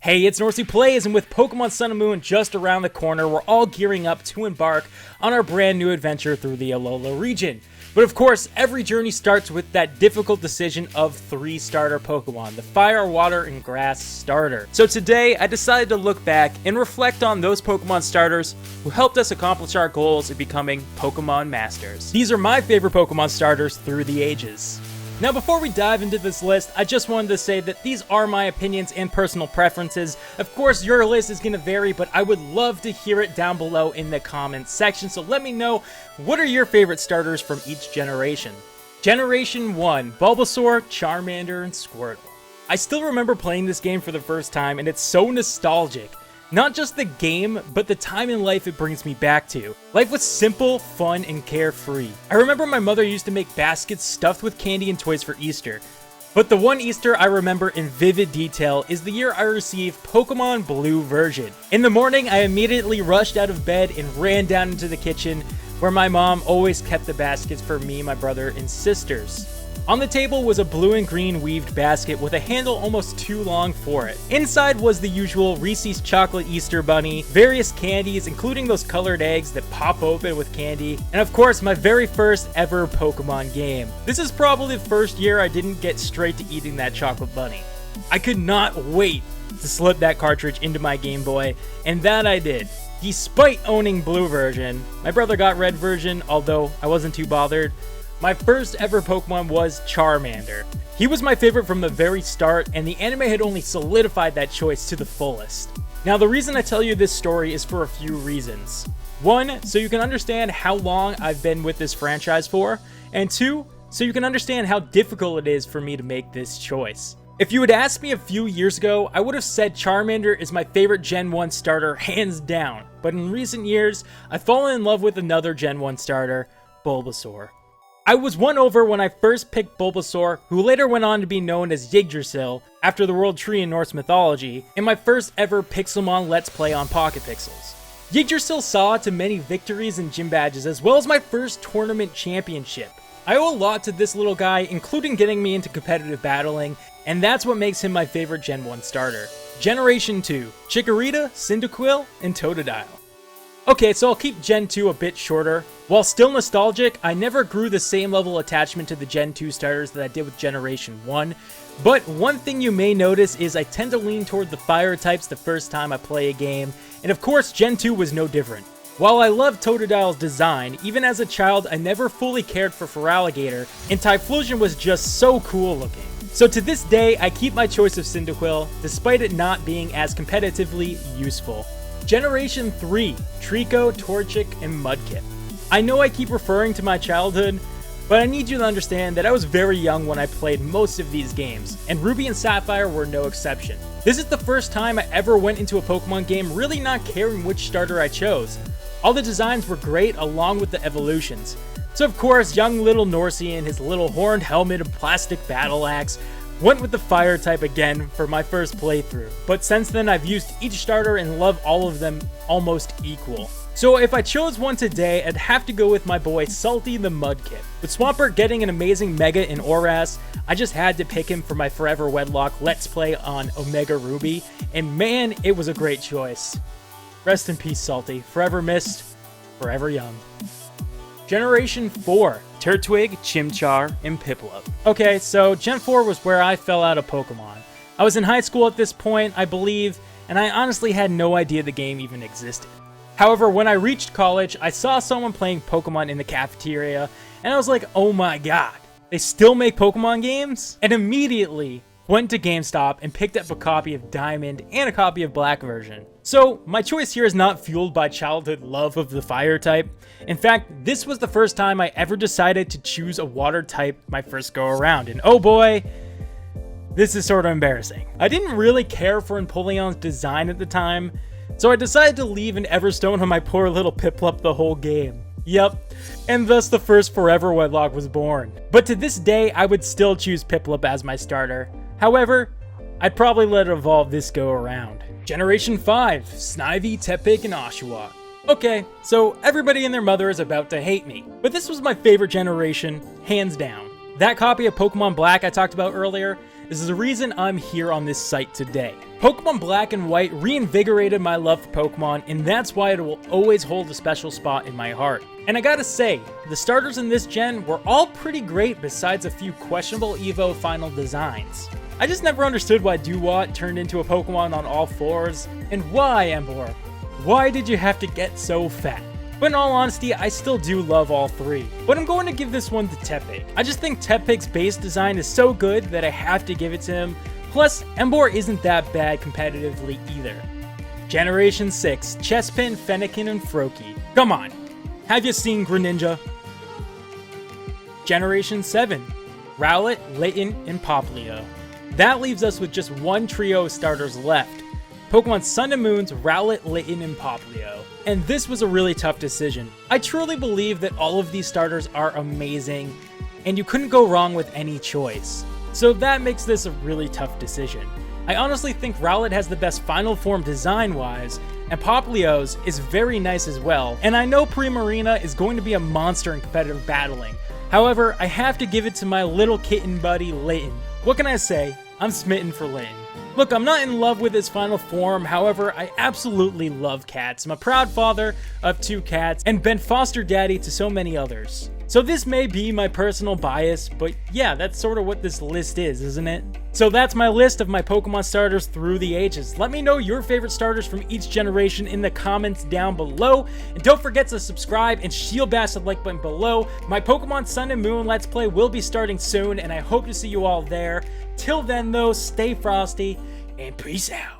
Hey, it's Norsey Plays, and with Pokemon Sun and Moon just around the corner, we're all gearing up to embark on our brand new adventure through the Alola region. But of course, every journey starts with that difficult decision of 3 starter Pokemon, the Fire, Water, and Grass starter. So today, I decided to look back and reflect on those Pokemon starters who helped us accomplish our goals of becoming Pokemon Masters. These are my favorite Pokemon starters through the ages. Now before we dive into this list, I just wanted to say that these are my opinions and personal preferences. Of course, your list is going to vary, but I would love to hear it down below in the comments section, so let me know, what are your favorite starters from each generation? Generation 1, Bulbasaur, Charmander, and Squirtle. I still remember playing this game for the first time, and it's so nostalgic. Not just the game, but the time in life it brings me back to. Life was simple, fun, and carefree. I remember my mother used to make baskets stuffed with candy and toys for Easter. But the one Easter I remember in vivid detail is the year I received Pokemon Blue version. In the morning, I immediately rushed out of bed and ran down into the kitchen, where my mom always kept the baskets for me, my brother, and sisters. On the table was a blue and green weaved basket with a handle almost too long for it. Inside was the usual Reese's Chocolate Easter Bunny, various candies including those colored eggs that pop open with candy, and of course my very first ever Pokemon game. This is probably the first year I didn't get straight to eating that chocolate bunny. I could not wait to slip that cartridge into my Game Boy, and that I did. Despite owning blue version, my brother got red version, although I wasn't too bothered. My first ever Pokemon was Charmander. He was my favorite from the very start, and the anime had only solidified that choice to the fullest. Now, the reason I tell you this story is for a few reasons. 1, so you can understand how long I've been with this franchise for, and 2, so you can understand how difficult it is for me to make this choice. If you had asked me a few years ago, I would have said Charmander is my favorite Gen 1 starter hands down, but in recent years, I've fallen in love with another Gen 1 starter, Bulbasaur. I was won over when I first picked Bulbasaur, who later went on to be known as Yggdrasil, after the World Tree in Norse mythology, in my first ever Pixelmon Let's Play on Pocket Pixels. Yggdrasil saw to many victories and gym badges, as well as my first tournament championship. I owe a lot to this little guy, including getting me into competitive battling, and that's what makes him my favorite Gen 1 starter. Generation 2, Chikorita, Cyndaquil, and Totodile. Okay, so I'll keep Gen 2 a bit shorter. While still nostalgic, I never grew the same level of attachment to the Gen 2 starters that I did with Generation 1. But one thing you may notice is I tend to lean toward the fire types the first time I play a game, and of course Gen 2 was no different. While I love Totodile's design, even as a child I never fully cared for Feraligatr, and Typhlosion was just so cool looking. So to this day, I keep my choice of Cyndaquil, despite it not being as competitively useful. Generation 3, Trico, Torchic, and Mudkip. I know I keep referring to my childhood, but I need you to understand that I was very young when I played most of these games, and Ruby and Sapphire were no exception. This is the first time I ever went into a Pokemon game really not caring which starter I chose. All the designs were great along with the evolutions. So of course, young little Norsey and his little horned helmet and plastic battle axe went with the fire type again for my first playthrough, but since then I've used each starter and love all of them almost equal. So if I chose one today, I'd have to go with my boy Salty the Mudkip. With Swampert getting an amazing Mega in Oras, I just had to pick him for my Forever Wedlock Let's Play on Omega Ruby, and man, it was a great choice. Rest in peace, Salty. Forever missed, forever young. Generation 4, Turtwig, Chimchar, and Piplup. Okay, so Gen 4 was where I fell out of Pokemon. I was in high school at this point, I believe, and I honestly had no idea the game even existed. However, when I reached college, I saw someone playing Pokemon in the cafeteria, and I was like, oh my god, they still make Pokemon games? And immediately went to GameStop and picked up a copy of Diamond and a copy of Black version. So my choice here is not fueled by childhood love of the fire type. In fact, this was the first time I ever decided to choose a water type my first go around, and oh boy, this is sort of embarrassing. I didn't really care for Empoleon's design at the time, so I decided to leave an Everstone on my poor little Piplup the whole game. Yep, and thus the first Forever Wedlock was born. But to this day, I would still choose Piplup as my starter. However, I'd probably let it evolve this go around. Generation 5, Snivy, Tepig, and Oshawott. Okay, so everybody and their mother is about to hate me, but this was my favorite generation, hands down. That copy of Pokemon Black I talked about earlier, is the reason I'm here on this site today. Pokemon Black and White reinvigorated my love for Pokemon, and that's why it will always hold a special spot in my heart. And I gotta say, the starters in this gen were all pretty great besides a few questionable Evo final designs. I just never understood why Duwat turned into a Pokemon on all fours, and why, Emboar? Why did you have to get so fat? But in all honesty, I still do love all three. But I'm going to give this one to Tepig. I just think Tepig's base design is so good that I have to give it to him. Plus, Emboar isn't that bad competitively either. Generation 6, Chespin, Fennekin, and Froakie. Come on, have you seen Greninja? Generation 7, Rowlet, Litten, and Popplio. That leaves us with just one trio of starters left. Pokemon Sun and Moon's Rowlet, Litten, and Popplio. And this was a really tough decision. I truly believe that all of these starters are amazing, and you couldn't go wrong with any choice. So that makes this a really tough decision. I honestly think Rowlet has the best final form design-wise, and Popplio's is very nice as well, and I know Primarina is going to be a monster in competitive battling. However, I have to give it to my little kitten buddy, Litten. What can I say? I'm smitten for Litten. Look, I'm not in love with his final form, however, I absolutely love cats. I'm a proud father of 2 cats, and been foster daddy to so many others. So this may be my personal bias, but yeah, that's sort of what this list is, isn't it? So that's my list of my Pokemon starters through the ages. Let me know your favorite starters from each generation in the comments down below. And don't forget to subscribe and shield bash the like button below. My Pokemon Sun and Moon Let's Play will be starting soon, and I hope to see you all there. Till then though, stay frosty, and peace out.